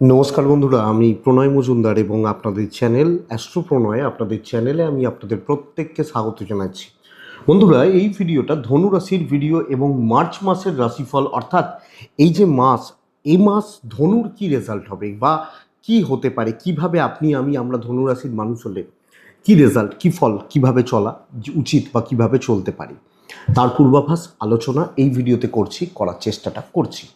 নমস্কার বন্ধুরা, আমি প্রণয় মজুমদার এবং আপনাদের চ্যানেল অ্যাস্ট্রো প্রণয় আপনাদের চ্যানেলে আমি আপনাদের প্রত্যেককে স্বাগত জানাচ্ছি। বন্ধুরা, এই ভিডিওটা ধনু রাশির ভিডিও এবং মার্চ মাসের রাশিফল, অর্থাৎ এই যে মাস, এই মাস ধনুর কি রেজাল্ট হবে বা কি হতে পারে, কিভাবে আমরা ধনু রাশির মানুষ হলে কি রেজাল্ট, কি ফল, কিভাবে চলা উচিত বা কিভাবে চলতে পারি, তার পূর্বাভাস আলোচনা এই ভিডিওতে করার চেষ্টাটা করছি।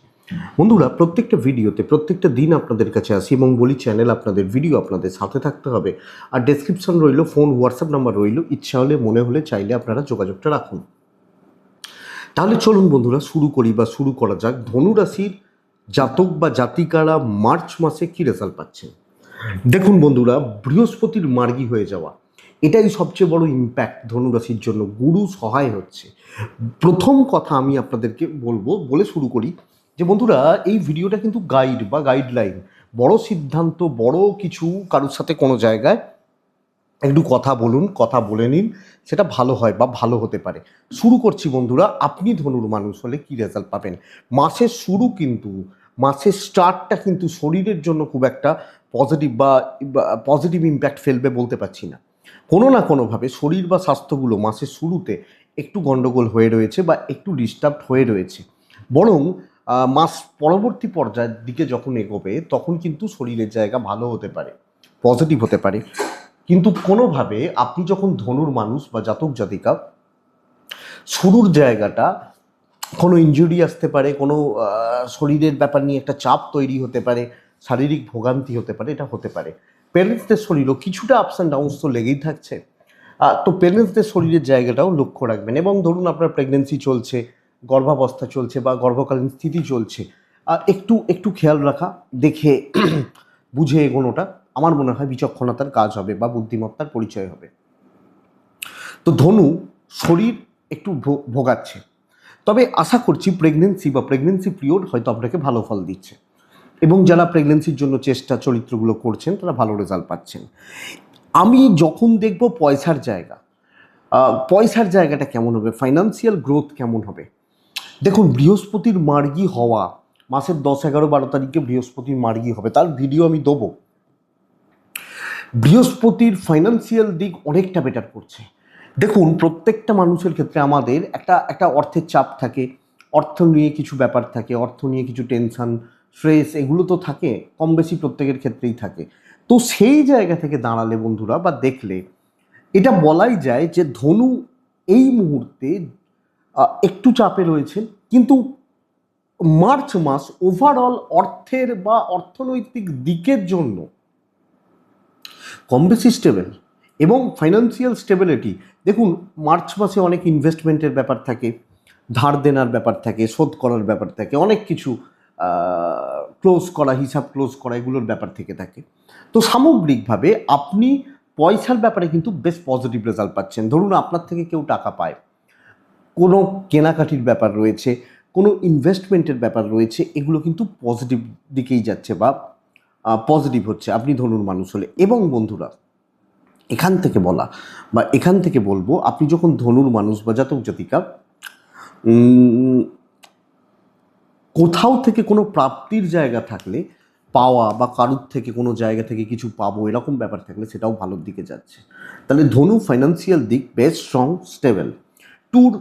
বন্ধুরা, প্রত্যেকটা ভিডিওতে প্রত্যেকটা দিন আপনাদের কাছে আসি এবং বলি চ্যানেল আপনাদের, ভিডিও আপনাদের সাথে থাকতে হবে। আর ডেসক্রিপশন রইল, ফোন হোয়াটসঅ্যাপ নাম্বার রইল, ইচ্ছা হলে মনে হলে চাইলে আপনারা যোগাযোগটা রাখুন। তাহলে চলুন বন্ধুরা শুরু করা যাক। ধনু রাশির জাতক বা জাতিকারা মার্চ মাসে কি রেজাল্ট পাচ্ছেন। দেখুন বন্ধুরা, বৃহস্পতির মার্গী হয়ে যাওয়া এটাই সবচেয়ে বড় ইম্প্যাক্ট ধনু রাশির জন্য। গুরু সহায় হচ্ছে। প্রথম কথা আমি আপনাদেরকে বলে শুরু করি যে বন্ধুরা, এই ভিডিওটা কিন্তু গাইড বা গাইডলাইন। বড় সিদ্ধান্ত, বড় কিছু কারোর সাথে কোনো জায়গায় একটু কথা বলে নিন, সেটা ভালো হয় বা ভালো হতে পারে। শুরু করছি বন্ধুরা। আপনি ধনুর মানুষ হলে কি রেজাল্ট পাবেন। মাসের স্টার্টটা কিন্তু শরীরের জন্য খুব একটা পজিটিভ ইম্প্যাক্ট ফেলবে বলতে পারছি না। কোনো না কোনোভাবে শরীর বা স্বাস্থ্যগুলো মাসের শুরুতে একটু গণ্ডগোল হয়ে রয়েছে বা একটু ডিস্টার্বড হয়ে রয়েছে। বরং মাস পরবর্তী পর্যায়ের দিকে যখন এগোবে তখন কিন্তু শরীরের জায়গা ভালো হতে পারে, পজিটিভ হতে পারে। কিন্তু কোনোভাবে আপনি যখন ধনুর মানুষ বা জাতক জাতিকা, শুরুর জায়গাটা কোনো ইনজুরি আসতে পারে, কোনো শরীরের ব্যাপার নিয়ে একটা চাপ তৈরি হতে পারে, শারীরিক ভোগান্তি হতে পারে, এটা হতে পারে। পেরেন্টসদের শরীরও কিছুটা আপস অ্যান্ড ডাউনস তো লেগেই থাকছে। তো পেরেন্টসদের শরীরের জায়গাটাও লক্ষ্য রাখবেন। এবং ধরুন আপনার প্রেগনেন্সি চলছে, গর্ভাবস্থা চলছে বা গর্ভকালীন স্থিতি চলছে, একটু একটু খেয়াল রাখা, দেখে বুঝে এগোনোটা আমার মনে হয় বিচক্ষণতার কাজ হবে বা বুদ্ধিমত্তার পরিচয় হবে। তো ধনু শরীর একটু ভোগাচ্ছে, তবে আশা করছি প্রেগনেন্সি পিরিয়ড হয়তো আপনাকে ভালো ফল দিচ্ছে এবং যারা প্রেগনেন্সির জন্য চরিত্রগুলো করছেন তারা ভালো রেজাল্ট পাচ্ছেন। আমি যখন দেখব পয়সার জায়গাটা কেমন হবে, ফাইন্যান্সিয়াল গ্রোথ কেমন হবে। দেখুন, বৃহস্পতির মার্গী হওয়া মাসের 10, 11, 12 তারিখে বৃহস্পতির মার্গী হবে, তার ভিডিও আমি দেবো। বৃহস্পতির ফাইন্যান্সিয়াল দিক অনেকটা বেটার করছে। দেখুন, প্রত্যেকটা মানুষের ক্ষেত্রে আমাদের একটা অর্থের চাপ থাকে, অর্থ নিয়ে কিছু ব্যাপার থাকে, অর্থ নিয়ে কিছু টেনশন, স্ট্রেস, এগুলো তো থাকে, কম বেশি প্রত্যেকের ক্ষেত্রেই থাকে। তো সেই জায়গা থেকে দাঁড়ালে বন্ধুরা বা দেখলে এটা বলাই যায় যে ধনু এই মুহূর্তে একটু চাপে রয়েছেন, কিন্তু মার্চ মাস ওভারঅল অর্থের বা অর্থনৈতিক দিকের জন্য কম বেশি স্টেবল এবং ফাইন্যান্সিয়াল স্টেবিলিটি। দেখুন, মার্চ মাসে অনেক ইনভেস্টমেন্টের ব্যাপার থাকে, ধার দেনার ব্যাপার থাকে, শোধ করার ব্যাপার থাকে, অনেক কিছু হিসাব ক্লোজ করা, এগুলোর ব্যাপার থেকে থাকে। তো সামগ্রিকভাবে আপনি পয়সার ব্যাপারে কিন্তু বেশ পজিটিভ রেজাল্ট পাচ্ছেন। ধরুন আপনার থেকে কেউ টাকা পায়, কোনো কেনাকাটির ব্যাপার রয়েছে, কোনো ইনভেস্টমেন্টের ব্যাপার রয়েছে, এগুলো কিন্তু পজিটিভ দিকেই যাচ্ছে বা পজিটিভ হচ্ছে আপনি ধনুর মানুষ হলে। এবং বন্ধুরা, এখান থেকে বলবো, আপনি যখন ধনুর মানুষ বা জাতক জাতিকা কোথাও থেকে কোনো প্রাপ্তির জায়গা থাকলে, পাওয়া বা কারুর থেকে কোনো জায়গা থেকে কিছু পাবো এরকম ব্যাপার থাকলে সেটাও ভালোর দিকে যাচ্ছে। তাহলে ধনু ফাইন্যান্সিয়াল দিক বেশ স্ট্রং, স্টেবল। ট্যুর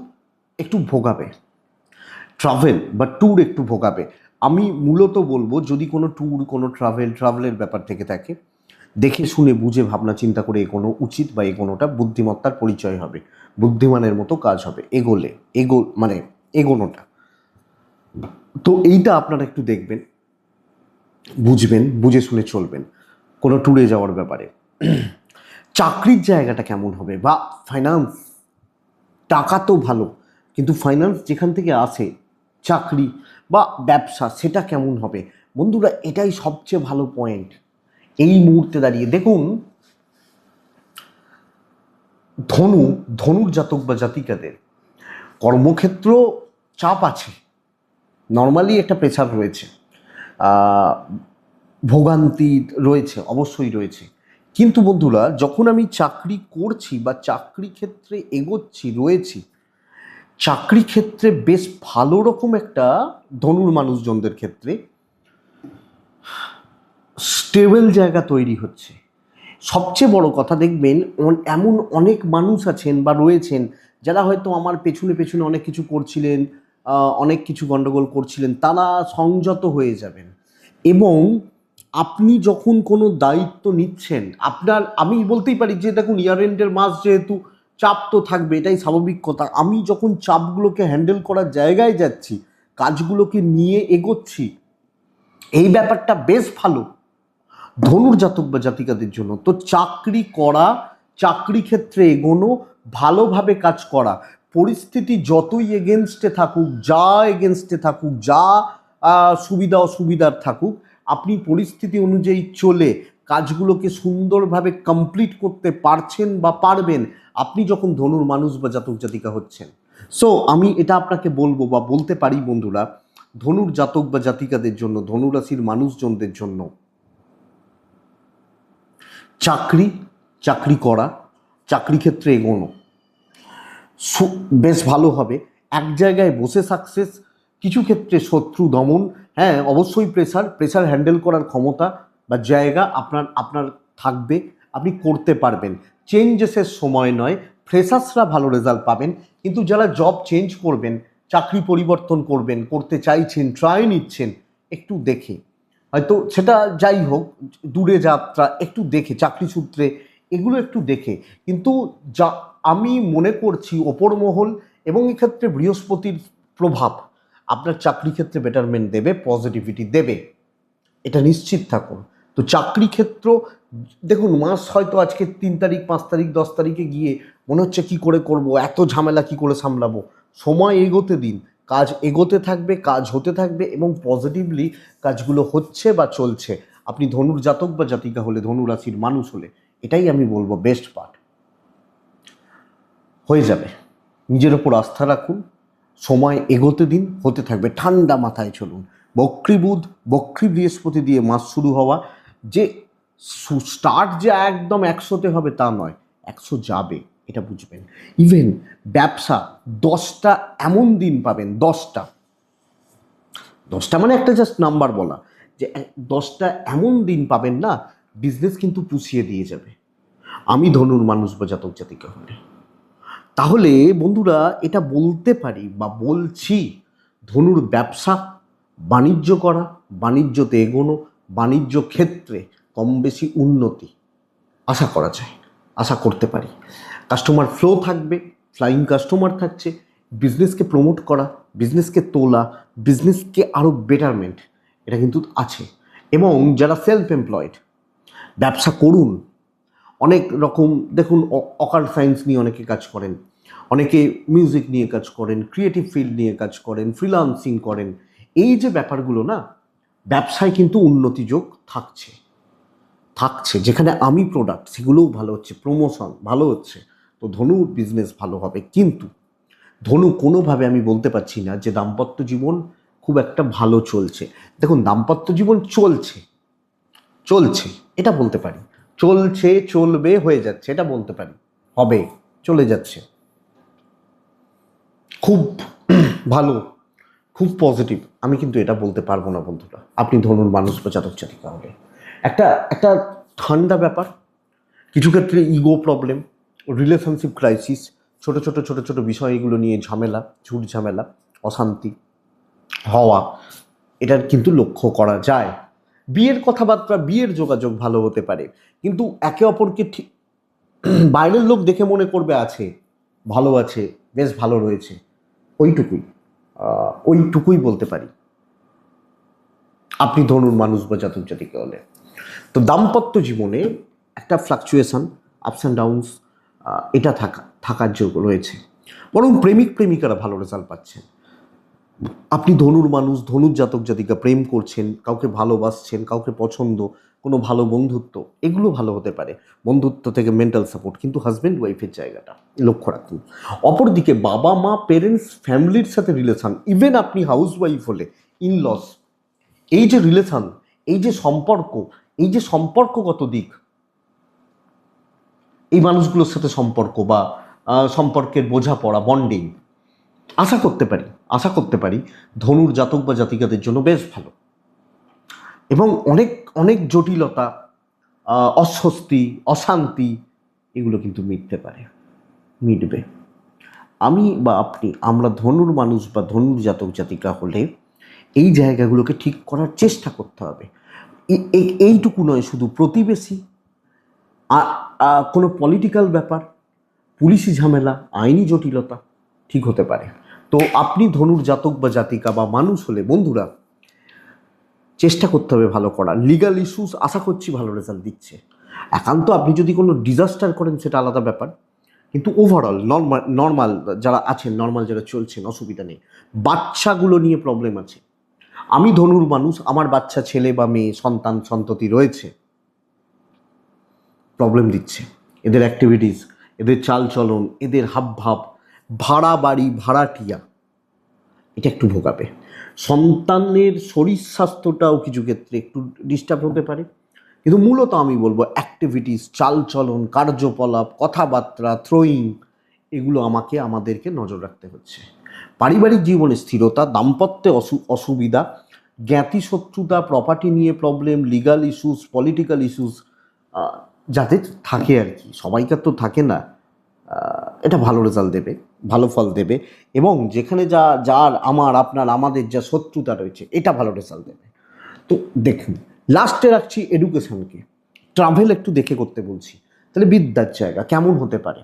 একটু ভোগাবে, ট্যুর একটু ভোগাবে। আমি মূলত বলবো, যদি কোনো ট্যুর, কোনো ট্রাভেলের ব্যাপার থেকে থাকে, দেখে শুনে বুঝে ভাবনা চিন্তা করে এগোনো উচিত বা এগোনোটা বুদ্ধিমত্তার পরিচয় হবে, বুদ্ধিমানের মতো কাজ হবে এগোনোটা। তো এইটা আপনারা একটু দেখবেন, বুঝবেন, বুঝে শুনে চলবেন কোনো ট্যুরে যাওয়ার ব্যাপারে। চাকরির জায়গাটা কেমন হবে বা ফাইন্যান্স, টাকা তো ভালো, কিন্তু ফাইন্যান্স যেখান থেকে আসে, চাকরি বা ব্যবসা, সেটা কেমন হবে বন্ধুরা, এটাই সবচেয়ে ভালো পয়েন্ট এই মুহূর্তে দাঁড়িয়ে। দেখুন, ধনুর জাতক বা জাতিকাদের কর্মক্ষেত্র চাপ আছে, নর্মালি একটা প্রেসার রয়েছে, ভোগান্তি রয়েছে, অবশ্যই রয়েছে। কিন্তু বন্ধুরা, যখন আমি চাকরি করছি বা চাকরি ক্ষেত্রে রয়েছি, চাকরি ক্ষেত্রে বেশ ভালো রকম একটা, ধনুর মানুষজনদের ক্ষেত্রে স্টেবল জায়গা তৈরি হচ্ছে। সবচেয়ে বড় কথা দেখবেন, এমন অনেক মানুষ আছেন বা রয়েছেন যারা হয়তো আমার পেছনে পেছনে অনেক কিছু করছিলেন, অনেক কিছু গণ্ডগোল করছিলেন, তারা সংযত হয়ে যাবেন। এবং আপনি যখন কোনো দায়িত্ব নিচ্ছেন, আমি বলতেই পারি যে দেখুন, ইয়ার এন্ডের মাস যেহেতু, চাপ তো থাকবে, এটাই স্বাভাবিক কথা। আমি যখন চাপগুলোকে হ্যান্ডেল করার জায়গায় যাচ্ছি, কাজগুলোকে নিয়ে এগোচ্ছি, এই ব্যাপারটা বেশ ভালো ধনুর জাতক বা জাতিকাদের জন্য। তো চাকরি করা, চাকরি ক্ষেত্রে এগোনো, ভালোভাবে কাজ করা, পরিস্থিতি যতই এগেনস্টে থাকুক, যা সুবিধা অসুবিধার থাকুক, আপনি পরিস্থিতি অনুযায়ী চলে কাজগুলোকে সুন্দরভাবে কমপ্লিট করতে পারছেন বা পারবেন, আপনি যখন ধনুর মানুষ বা জাতক জাতিকা হচ্ছেন। সো আমি এটা আপনাকে বলবো বা বলতে পারি বন্ধুরা, ধনুর জাতক বা জাতিকাদের জন্য, ধনুরাশির মানুষজনদের জন্য চাকরি করা, চাকরি ক্ষেত্রে এগোনো বেশ ভালো হবে। এক জায়গায় বসে সাকসেস, কিছু ক্ষেত্রে শত্রু দমন, হ্যাঁ অবশ্যই প্রেসার হ্যান্ডেল করার ক্ষমতা বা জায়গা আপনার থাকবে, আপনি করতে পারবেন। চেঞ্জেসের সময় নয়, ফ্রেশার্সরা ভালো রেজাল্ট পাবেন, কিন্তু যারা জব চেঞ্জ করবেন, চাকরি পরিবর্তন করতে চাইছেন, ট্রাই নিচ্ছেন, একটু দেখে, হয়তো সেটা যাই হোক, দূরে যাত্রা একটু দেখে, চাকরি সূত্রে এগুলো একটু দেখে, কিন্তু যা আমি মনে করছি ওপর মহল এবং এক্ষেত্রে বৃহস্পতির প্রভাব আপনার চাকরি ক্ষেত্রে বেটারমেন্ট দেবে, পজিটিভিটি দেবে, এটা নিশ্চিত থাকুন। তো চাকরি ক্ষেত্র দেখুন, মাস হয়তো আজকে 3 তারিখ, 5 তারিখ, 10 তারিখে গিয়ে মনে হচ্ছে কি করে করব, এত ঝামেলা কি করে সামলাবো। সময় এগোতে দিন, কাজ এগোতে থাকবে, কাজ হতে থাকবে এবং পজিটিভলি কাজগুলো হচ্ছে বা চলছে। আপনি ধনুর জাতক বা জাতিকা হলে, ধনু রাশির মানুষ হলে, এটাই আমি বলবো বেস্ট পার্ট। হয়ে যাবে, নিজের ওপর আস্থা রাখুন, সময় এগোতে দিন, হতে থাকবে, ঠান্ডা মাথায় চলুন। বক্রী বুধ, বক্রী বৃহস্পতি দিয়ে মাস শুরু হওয়া, যে স্টার্ট যে একদম 100তে হবে তা নয়, 100 যাবে, এটা বুঝবেন। ইভেন ব্যবসা 10টা এমন দিন পাবেন, 10টা মানে একটা জাস্ট নাম্বার বলা, যে 10টা এমন দিন পাবেন না, বিজনেস কিন্তু পুষিয়ে দিয়ে যাবে। আমি ধনুর মানুষ বা জাতক জাতিকা হলে, তাহলে বন্ধুরা এটা বলতে পারি বা বলছি, ধনুর ব্যবসা বাণিজ্য করা, বাণিজ্যতে এগোনো, বাণিজ্য ক্ষেত্রে কম বেশি উন্নতি আশা করা যায়, আশা করতে পারি। কাস্টমার ফ্লো থাকবে, ফ্লাইং কাস্টমার থাকছে, বিজনেসকে প্রমোট করা, বিজনেসকে তোলা, বিজনেসকে আরও বেটারমেন্ট, এটা কিন্তু আছে। এবং যারা সেলফ এমপ্লয়েড, ব্যবসা করুন, অনেক রকম দেখুন, অকাল্ট সায়েন্স নিয়ে অনেকে কাজ করেন, অনেকে মিউজিক নিয়ে কাজ করেন, ক্রিয়েটিভ ফিল্ড নিয়ে কাজ করেন, ফ্রিল্যান্সিং করেন, এই যে ব্যাপারগুলো না, ব্যবসায় কিন্তু উন্নতি যোগ থাকছে, যেখানে আমি প্রোডাক্ট, সেগুলোও ভালো হচ্ছে, প্রমোশন ভালো হচ্ছে। তো ধনুর বিজনেস ভালো হবে, কিন্তু ধনু কোনোভাবে আমি বলতে পারছি না যে দাম্পত্য জীবন খুব একটা ভালো চলছে। দেখুন, দাম্পত্য জীবন চলছে এটা বলতে পারি, চলছে, চলবে, হয়ে যাচ্ছে এটা বলতে পারি, হবে, চলে যাচ্ছে, খুব ভালো, খুব পজিটিভ আমি কিন্তু এটা বলতে পারবো না বন্ধুরা। আপনি ধনুর মানুষ বা জাতক জাতিকা হলে একটা ঠান্ডা ব্যাপার, কিছু ক্ষেত্রে ইগো প্রবলেম, রিলেশনশিপ ক্রাইসিস, ছোট ছোট বিষয়, এগুলো নিয়ে ঝামেলা, ঝুট ঝামেলা, অশান্তি হওয়া, এটার কিন্তু লক্ষ্য করা যায়। বিয়ের কথাবার্তা, বিয়ের যোগাযোগ ভালো হতে পারে, কিন্তু একে অপরকে ঠিক বাইরের লোক দেখে মনে করবে আছে, ভালো আছে, বেশ ভালো রয়েছে, ওইটুকুই বলতে পারি আপনি ধনুর মানুষ বা জাতক জাতিকা হলে। তো দাম্পত্য জীবনে একটা ফ্লাকচুয়েশন, আপস অ্যান্ড ডাউনস, এটা থাকার যোগ রয়েছে, বরং প্রেমিক প্রেমিকারা ভালো রেজাল্ট পাচ্ছেন। আপনি ধনুর মানুষ, ধনুর জাতক জাতিকা, প্রেম করছেন, কাউকে ভালোবাসছেন, কাউকে পছন্দ, কোনো ভালো বন্ধুত্ব, এগুলো ভালো হতে পারে। বন্ধুত্ব থেকে মেন্টাল সাপোর্ট, কিন্তু হাজব্যান্ড ওয়াইফের জায়গাটা লক্ষ্য রাখুন। অপরদিকে বাবা মা, পেরেন্টস, ফ্যামিলির সাথে রিলেশন, ইভেন আপনি হাউস ওয়াইফ হলে ইনলস, এই যে রিলেশন, এই যে সম্পর্কগত দিক, এই মানুষগুলোর সাথে সম্পর্ক বা সম্পর্কের বোঝাপড়া, বন্ডিং আশা করতে পারি ধনুর জাতক বা জাতিকাদের জন্য বেশ ভালো। এবং অনেক অনেক জটিলতা, অস্বস্তি, অশান্তি, এগুলো কিন্তু মিটবে। আমি বা আপনি, আমরা ধনুর মানুষ বা ধনুর জাতক জাতিকা হলে এই জায়গাগুলোকে ঠিক করার চেষ্টা করতে হবে। এইটুকু নয়, শুধু প্রতিবেশী, কোনো পলিটিক্যাল ব্যাপার, পুলিশি ঝামেলা, আইনি জটিলতা ঠিক হতে পারে। তো আপনি ধনুর জাতক বা জাতিকা বা মানুষ হলে বন্ধুরা চেষ্টা করতে হবে ভালো করার। লিগাল ইস্যুস আশা করছি ভালো রেজাল্ট দিচ্ছে। একান্ত আপনি যদি কোনো ডিজাস্টার করেন সেটা আলাদা ব্যাপার, কিন্তু ওভারঅল নর্মাল যারা আছেন, নর্মাল যারা চলছেন, অসুবিধা নেই। বাচ্চাগুলো নিয়ে প্রবলেম আছে। আমি ধনুর মানুষ, আমার বাচ্চা ছেলে বা মেয়ে, সন্তান সন্ততি রয়েছে, প্রবলেম দিচ্ছে। এদের অ্যাক্টিভিটিস, এদের চালচলন, এদের হাবভাব, ভাড়া বাড়ি, ভাড়াটিয়া, এটা একটু ভোগাবে। সন্তানের শরীর স্বাস্থ্যটাও কিছু ক্ষেত্রে একটু ডিস্টার্ব হতে পারে, কিন্তু মূলত আমি বলবো অ্যাক্টিভিটিস, চালচলন, কার্যকলাপ, কথাবার্তা, থ্রোয়িং, এগুলো আমাদেরকে নজর রাখতে হচ্ছে। পারিবারিক জীবনে স্থিরতা, দাম্পত্যে অসুবিধা, জ্ঞাতি শত্রুতা, প্রপার্টি নিয়ে problem, legal issues, political issues যাদের থাকে আর কি, সবাইকার তো থাকে না, এটা ভালো রেজাল্ট দেবে, ভালো ফল দেবে। এবং যেখানে যার আমার আপনার আমাদের যা শত্রুতা রয়েছে, এটা ভালো রেজাল্ট দেবে। তো দেখুন, লাস্টে রাখছি এডুকেশনকে। ট্রাভেল একটু দেখে করতে বলছি। তাহলে বিদ্যার জায়গা কেমন হতে পারে?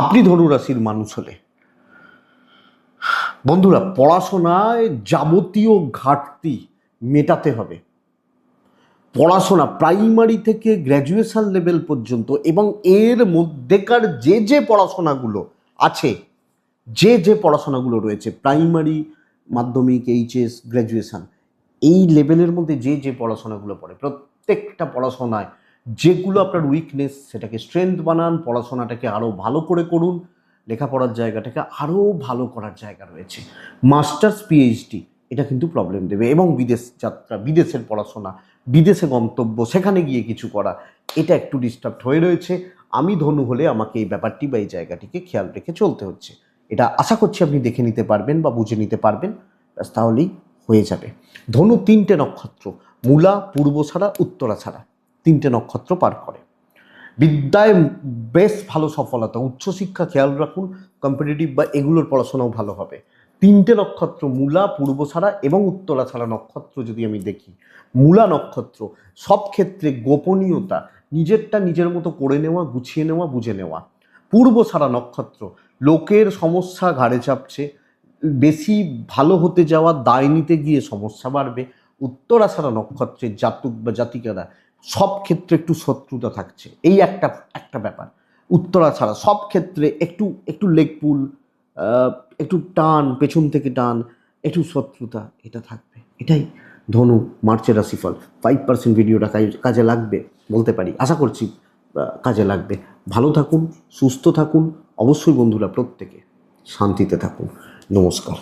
আপনি ধনুরাশির মানুষ হলে বন্ধুরা, পড়াশোনায় যাবতীয় ঘাটতি মেটাতে হবে। পড়াশোনা প্রাইমারি থেকে গ্র্যাজুয়েশন লেভেল পর্যন্ত, এবং এর মধ্যেকার যে পড়াশোনাগুলো আছে, যে পড়াশোনাগুলো রয়েছে, প্রাইমারি, মাধ্যমিক, এইচএস, গ্র্যাজুয়েশন, এই লেভেলের মধ্যে যে পড়াশোনাগুলো পড়ে, প্রত্যেকটা পড়াশোনায় যেগুলো আপনার উইকনেস, সেটাকে স্ট্রেংথ বানান, পড়াশোনাটাকে আরও ভালো করে করুন, লেখাপড়ার জায়গাটাকে আরও ভালো করার জায়গা রয়েছে। মাস্টার্স, পিএইচডি, এটা কিন্তু প্রবলেম দেবে। এবং বিদেশ যাত্রা, বিদেশের পড়াশোনা, বিদেশে গন্তব্য, সেখানে গিয়ে কিছু করা, এটা একটু ডিস্টার্ব হয়ে রয়েছে। আমি ধনু হলে আমাকে এই ব্যাপারটি বা এই জায়গাটিকে খেয়াল রেখে চলতে হচ্ছে। এটা আশা করছি আপনি দেখে নিতে পারবেন বা বুঝে নিতে পারবেন, ব্যাস তাহলেই হয়ে যাবে। ধনু 3টে নক্ষত্র, মূলা, পূর্বছাড়া, উত্তরাছাড়া, 3টে নক্ষত্র পার করে। বিদ্যায় বেশ ভালো সফলতা, উচ্চশিক্ষা খেয়াল রাখুন, কম্পিটিটিভ বা এগুলোর পড়াশোনাও ভালো হবে। 3টে নক্ষত্র, মূলা, পূর্বছাড়া এবং উত্তরাছাড়া নক্ষত্র যদি আমি দেখি, মূলা নক্ষত্র সব ক্ষেত্রে গোপনীয়তা, নিজেরটা নিজের মতো করে নেওয়া, গুছিয়ে নেওয়া, বুঝে নেওয়া। পূর্বছাড়া নক্ষত্র লোকের সমস্যা ঘাড়ে চাপছে, বেশি ভালো হতে যাওয়া, দায় নিতে গিয়ে সমস্যা বাড়বে। উত্তরাছাড়া নক্ষত্রের জাতক বা জাতিকারা সব ক্ষেত্রে একটু শত্রুতা থাকছে, এই একটা ব্যাপার। উত্তরাছাড়া সব ক্ষেত্রে একটু লেগপুল, একটু টান, পেছন থেকে টান, একটু শত্রুতা, এটা থাকবে। এটাই ধনু মার্চের রাশিফল। 5% ভিডিওটা কাজে লাগবে বলতে পারি, আশা করছি কাজে লাগবে। ভালো থাকুন, সুস্থ থাকুন, অবশ্যই বন্ধুরা প্রত্যেকে শান্তিতে থাকুন। নমস্কার।